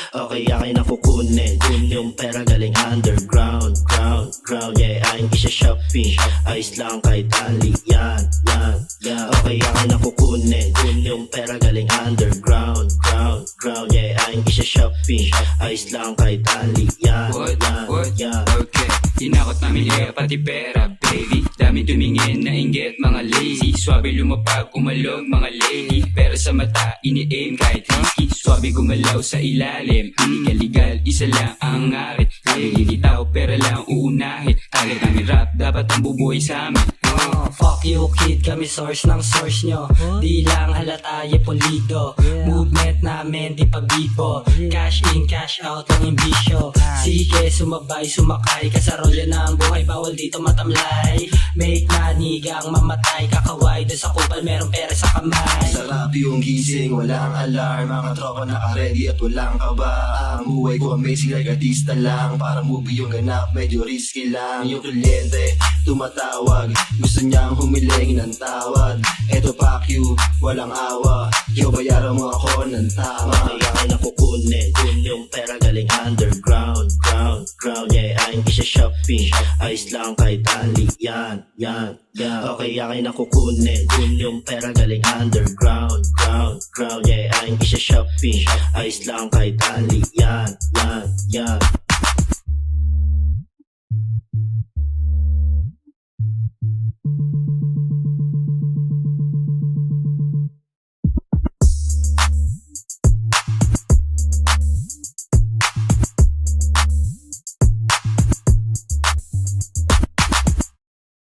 Okay, akin ang kukunin yung pera galing underground, ground, yeah, aking isa-shopping. Ayos lang kahit ali, yan. Okay, akin ang kukunin yung pera galing underground, ground, yeah, aking isa-shopping. Ayos lang kahit ali, yan. Okay, hinakot namin liya pati pera, baby. Dami tumingin na inggit, mga lazy. Swabe lumapag, umalog, mga lady. Pero sa mata, ini-aim kahit risky. Swabe gumalaw sa ilalim, hindi ka legal, isa lang ang ngarit. Kaya lilitaw, pera lang uunahin. Target namin rap, dapat ang bubuhay sa amin. Fuck you kid, kami source ng source nyo. Di lang halata, ye polido. Movement namin, di pabibo. Cash in, cash out, lang yung bisyo. Sige, sumabay, sumakay. Kasarolya na ang buhay, bawal dito matamlay. Make money, gang mamatay. Kakaway, doon sa kupal, merong pera sa kamay. Sarap yung gising, walang alarm. Mga tropa naka-ready at walang kaba. Ang buhay ko amazing like artista lang. Parang movie yung ganap, medyo risky lang. Yung kliyente, tumatawag. Gusto niyang humiling ng tawad. Eto fuck you, walang awa. Yo, bayaran mo ako ng tama. Okay, akin ang kukunin yung pera galing underground, ground, yeah, aking isa-shopping. Ayos lang kahit ali, yan. Okay, akin ang kukunin yung pera galing underground, ground, yeah, aking isa-shopping. Ayos lang kahit ali, yan.